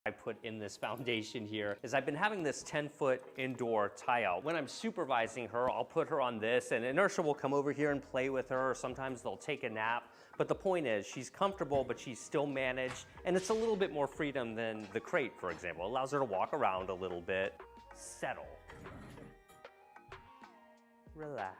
I put in this foundation here is I've been having this 10-foot indoor tie out. When I'm supervising her, I'll put her on this and Inertia will come over here and play with her, or sometimes they'll take a nap. But the point is she's comfortable, but she's still managed, and it's a little bit more freedom than the crate, for example. It allows her to walk around a little bit. Settle. Relax.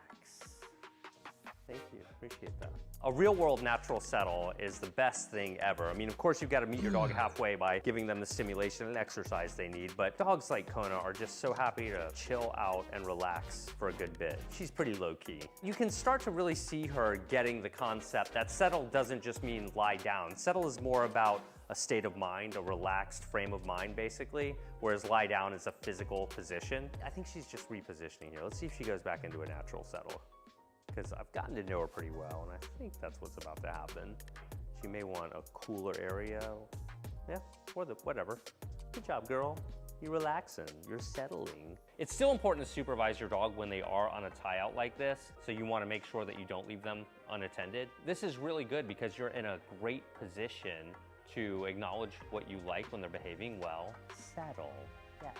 Thank you, appreciate that. A real world natural settle is the best thing ever. I mean, of course, you've got to meet your dog halfway by giving them the stimulation and exercise they need, but dogs like Kona are just so happy to chill out and relax for a good bit. She's pretty low key. You can start to really see her getting the concept that settle doesn't just mean lie down. Settle is more about a state of mind, a relaxed frame of mind, basically, whereas lie down is a physical position. I think she's just repositioning here. Let's see if she goes back into a natural settle, because I've gotten to know her pretty well, and I think that's what's about to happen. She may want a cooler area. Yeah, or whatever. Good job, girl. You're relaxing, you're settling. It's still important to supervise your dog when they are on a tie out like this, so you wanna make sure that you don't leave them unattended. This is really good because you're in a great position to acknowledge what you like when they're behaving well. Settle, yes.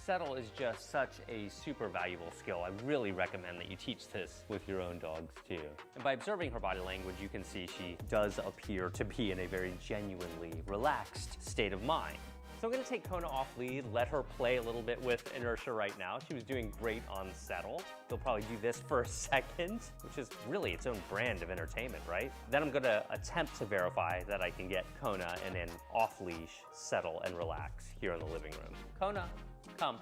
Settle is just such a super valuable skill. I really recommend that you teach this with your own dogs too. And by observing her body language, you can see she does appear to be in a very genuinely relaxed state of mind. So I'm gonna take Kona off lead, let her play a little bit with Inertia right now. She was doing great on settle. She'll probably do this for a second, which is really its own brand of entertainment, right? Then I'm gonna attempt to verify that I can get Kona in an off-leash settle and relax here in the living room. Kona, come.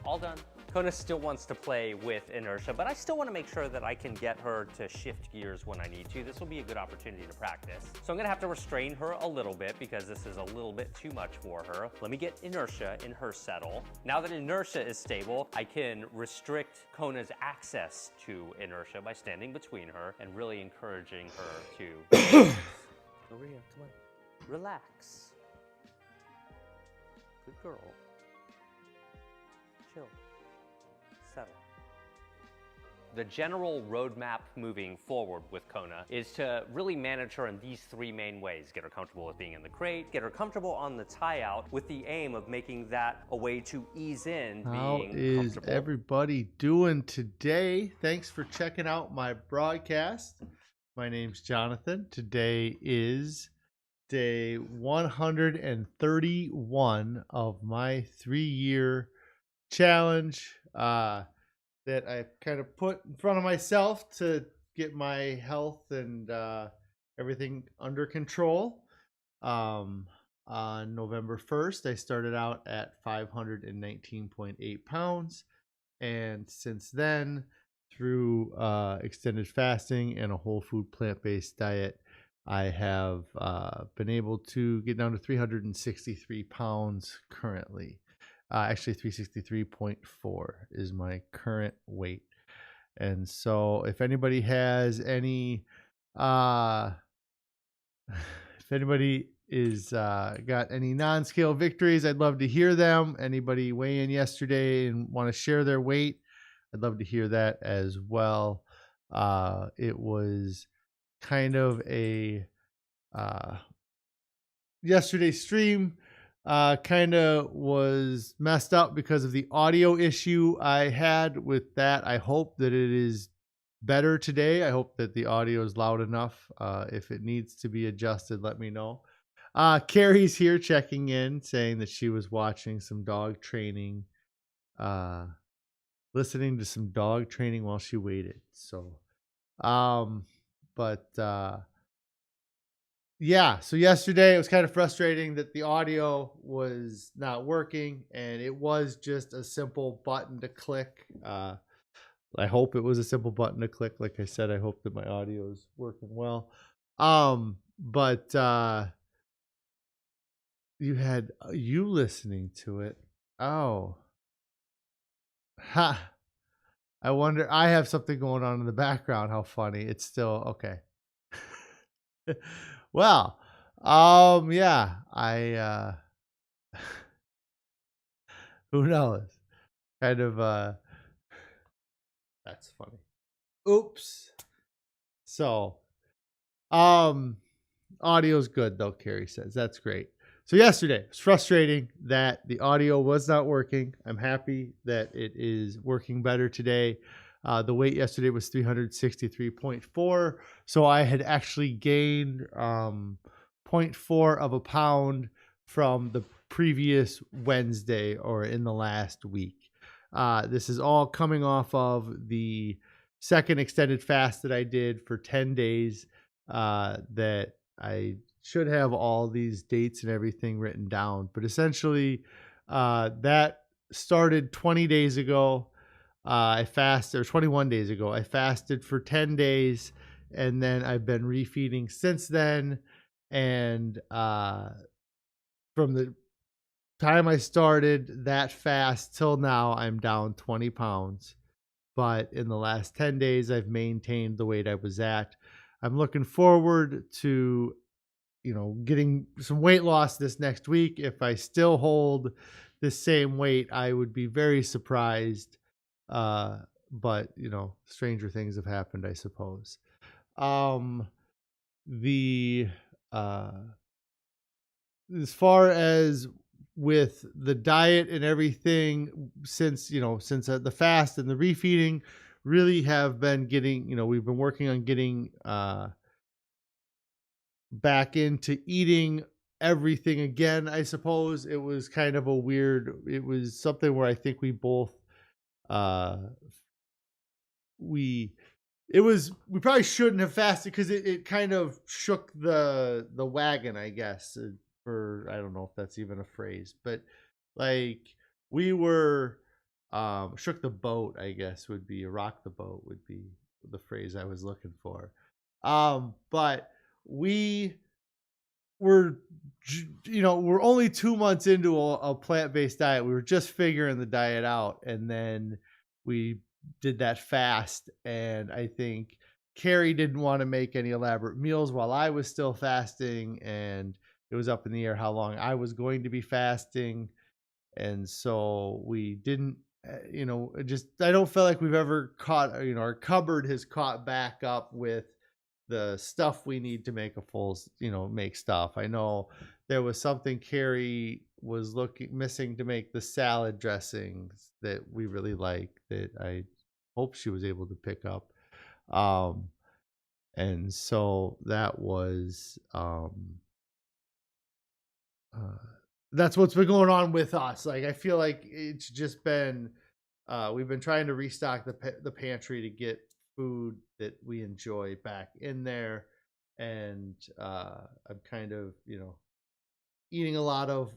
All done. Kona still wants to play with Inertia, but I still want to make sure that I can get her to shift gears when I need to. This will be a good opportunity to practice. So I'm going to have to restrain her a little bit because this is a little bit too much for her. Let me get Inertia in her settle. Now that Inertia is stable, I can restrict Kona's access to Inertia by standing between her and really encouraging her to over here, come on. Relax. Good girl. Chill. Settle. The general roadmap moving forward with Kona is to really manage her in these three main ways. Get her comfortable with being in the crate, get her comfortable on the tie out with the aim of making that a way to ease in being comfortable. How is everybody doing today? Thanks for checking out my broadcast. My name's Jonathan. Today is day 131 of my 3-year challenge that I kind of put in front of myself to get my health and everything under control. On November 1st, I started out at 519.8 pounds. And since then, through extended fasting and a whole food plant-based diet, I have been able to get down to 363 pounds currently. Actually, 363.4 is my current weight. And so if anybody has any, if anybody is got any non-scale victories, I'd love to hear them. Anybody weigh in yesterday and want to share their weight, I'd love to hear that as well. It was kind of a yesterday's stream kind of was messed up because of the audio issue I had with that. I hope that it is better today. I hope that the audio is loud enough. If it needs to be adjusted, let me know. Carrie's here checking in, saying that she was watching some dog training, listening to some dog training while she waited. So, yeah, so yesterday it was kind of frustrating that the audio was not working, and it was just a simple button to click. I hope it was a simple button to click. Like I said, I hope that my audio is working well. But you had you listening to it. Oh. Ha. I wonder, I have something going on in the background. How funny. It's still okay. Well, yeah, who knows? Kind of, that's funny. Oops. So, audio's good though, Carrie says. That's great. So yesterday it was frustrating that the audio was not working. I'm happy that it is working better today. The weight yesterday was 363.4. So I had actually gained zero point 0.4 of a pound from the previous Wednesday or in the last week. This is all coming off of the second extended fast that I did for 10 days that I should have all these dates and everything written down. But essentially, that started 20 days ago. I fasted, or 21 days ago. I fasted for 10 days, and then I've been refeeding since then. And from the time I started that fast till now, I'm down 20 pounds. But in the last 10 days, I've maintained the weight I was at. I'm looking forward to getting some weight loss this next week. If I still hold the same weight, I would be very surprised. But stranger things have happened, I suppose. The As far as with the diet and everything, since the fast and the refeeding, really have been getting, we've been working on getting back into eating everything again. I suppose it was kind of it was something where I think we both uh we we probably shouldn't have fasted because it kind of shook the wagon, I guess, for I don't know if that's even a phrase, but like we were shook the boat, I guess would be, rock the boat would be the phrase I was looking for. But we we're we're only 2 months into a plant-based diet. We were just figuring the diet out, and then we did that fast. And I think Carrie didn't want to make any elaborate meals while I was still fasting, and it was up in the air how long I was going to be fasting. And so we didn't just I don't feel like we've ever caught, our cupboard has caught back up with the stuff we need to make a full, make stuff. I know there was something Carrie was looking missing to make the salad dressings that we really like, that I hope she was able to pick up. Um, and so uh, that's what's been going on with us. Like, I feel like it's just been, we've been trying to restock the pantry to get food that we enjoy back in there. And I'm kind of, eating a lot of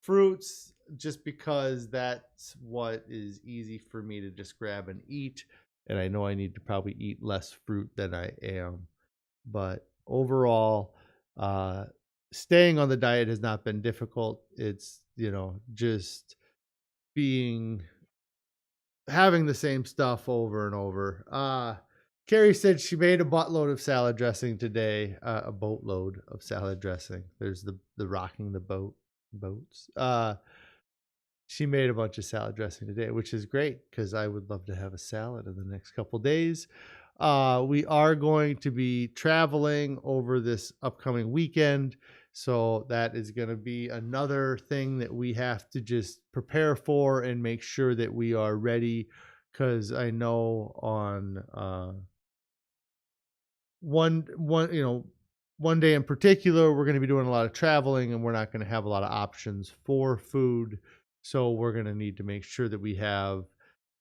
fruits just because that's what is easy for me to just grab and eat. And I know I need to probably eat less fruit than I am. But overall, uh, staying on the diet has not been difficult. It's, just being having the same stuff over and over. Carrie said she made a buttload of salad dressing today, a boatload of salad dressing. There's the rocking the boats. She made a bunch of salad dressing today, which is great because I would love to have a salad in the next couple days. We are going to be traveling over this upcoming weekend. So that is going to be another thing that we have to just prepare for and make sure that we are ready. Because I know on one day in particular, we're going to be doing a lot of traveling and we're not going to have a lot of options for food. So we're going to need to make sure that we have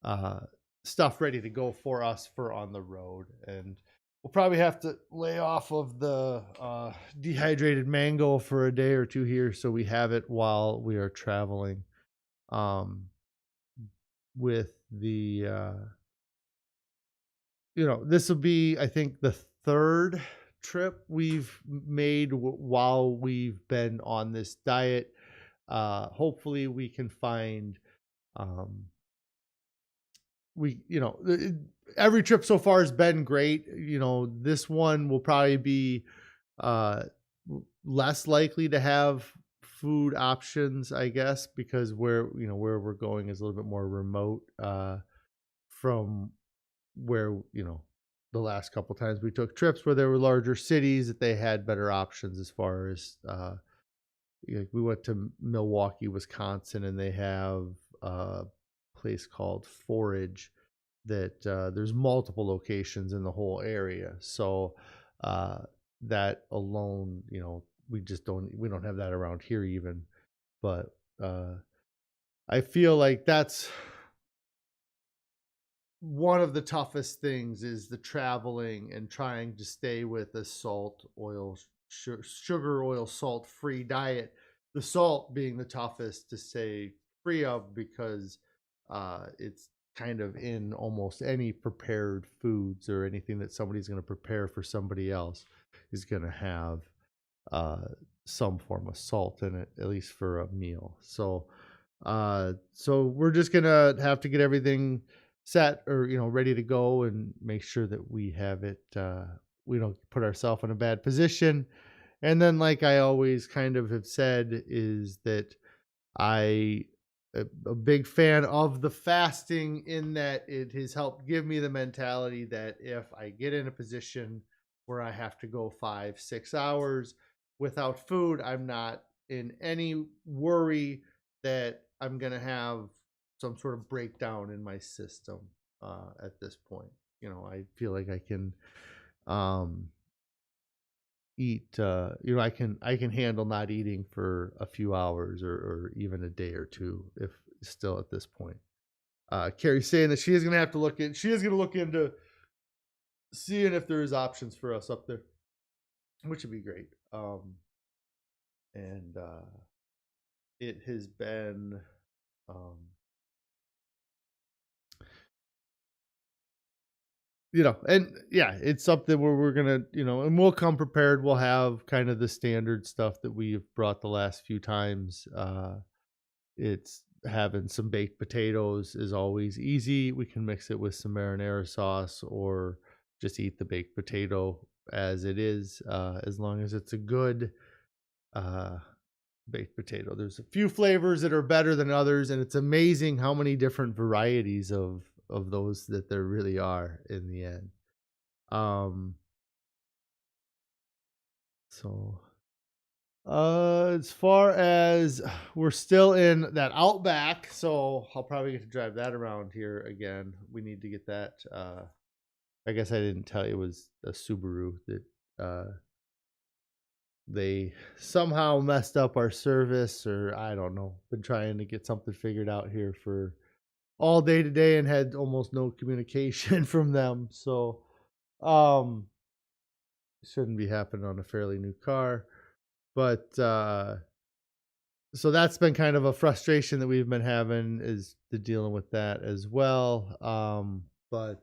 uh, stuff ready to go for us for on the road. And we'll probably have to lay off of the dehydrated mango for a day or two here so we have it while we are traveling. With the this will be, I think, the third trip we've made while we've been on this diet. Hopefully we can find every trip so far has been great. This one will probably be uh less likely to have food options, I guess, because where we're going is a little bit more remote from where the last couple times we took trips where there were larger cities, that they had better options as far as we went to Milwaukee, Wisconsin, and they have a place called Forage that there's multiple locations in the whole area. So uh, that alone, we don't have that around here even. But I feel like that's one of the toughest things is the traveling and trying to stay with a salt, oil, sugar, oil, salt free diet. The salt being the toughest to stay free of because it's kind of in almost any prepared foods or anything that somebody's going to prepare for somebody else is going to have uh, some form of salt in it, at least for a meal. So we're just gonna have to get everything set or ready to go and make sure that we have it. We don't put ourselves in a bad position. And then, like I always kind of have said, is that I a big fan of the fasting in that it has helped give me the mentality that if I get in a position where I have to go 5, 6 hours without food, I'm not in any worry that I'm going to have some sort of breakdown in my system at this point. I feel like I can um, eat I can handle not eating for a few hours or even a day or two if still at this point. Carrie's saying that she is going to look into seeing if there is options for us up there, which would be great. And it has been um and yeah, it's something where we're gonna, and we'll come prepared. We'll have kind of the standard stuff that we've brought the last few times. It's having some baked potatoes is always easy. We can mix it with some marinara sauce or just eat the baked potato as it is, as long as it's a good uh, baked potato. There's a few flavors that are better than others, and it's amazing how many different varieties of those that there really are in the end. So as far as we're still in that Outback, so I'll probably get to drive that around here again. We need to get that. I guess I didn't tell you it was a Subaru that they somehow messed up our service, or I don't know. Been trying to get something figured out here for all day today and had almost no communication from them. So, shouldn't be happening on a fairly new car, but so that's been kind of a frustration that we've been having is the dealing with that as well. But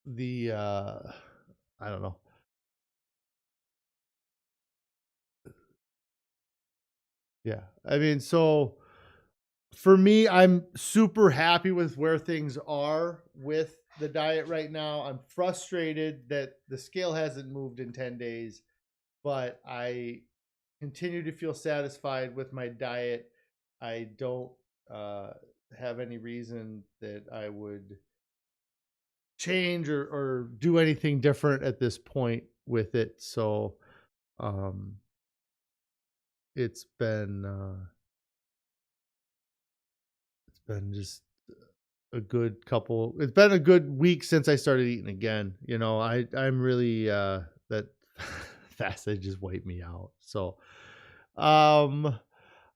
the I don't know. Yeah. I mean, so for me, I'm super happy with where things are with the diet right now. I'm frustrated that the scale hasn't moved in 10 days, but I continue to feel satisfied with my diet. I don't uh, have any reason that I would change or do anything different at this point with it. So um, it's been just a good couple. It's been a good week since I started eating again. I'm really that fast. They just wiped me out. So um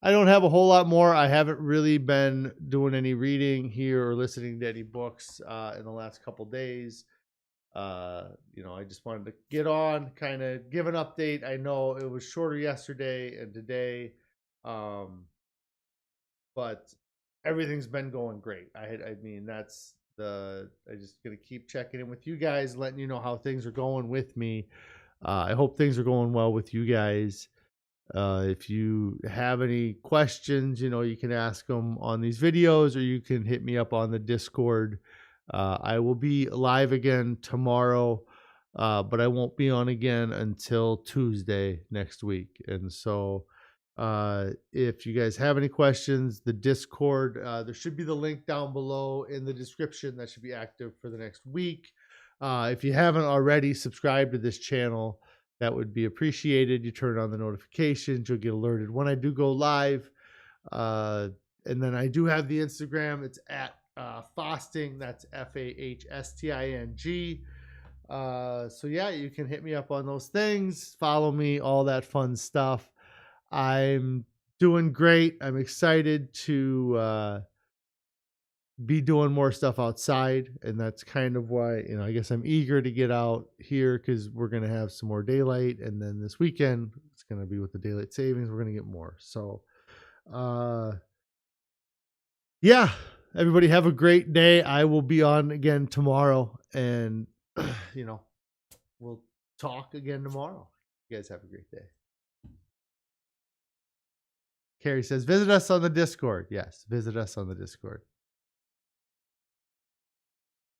I don't have a whole lot more. I haven't really been doing any reading here or listening to any books in the last couple days. I just wanted to get on, kind of give an update. I know it was shorter yesterday and today, but everything's been going great. I mean, I just gonna keep checking in with you guys, letting you know how things are going with me. I hope things are going well with you guys. If you have any questions, you can ask them on these videos or you can hit me up on the Discord. I will be live again tomorrow, but I won't be on again until Tuesday next week. And so, if you guys have any questions, the Discord, there should be the link down below in the description that should be active for the next week. If you haven't already, subscribe to this channel. that would be appreciated. You turn on the notifications, you'll get alerted when I do go live. And then I do have the Instagram. It's at Fasting. That's FAHSTING. So yeah, you can hit me up on those things. Follow me, all that fun stuff. I'm doing great. I'm excited to be doing more stuff outside, and that's kind of why, I guess I'm eager to get out here, because we're going to have some more daylight, and then this weekend it's going to be with the daylight savings, we're going to get more. So yeah, everybody have a great day. I will be on again tomorrow, and we'll talk again tomorrow. You guys have a great day. Carrie says, visit us on the Discord. Yes, visit us on the Discord.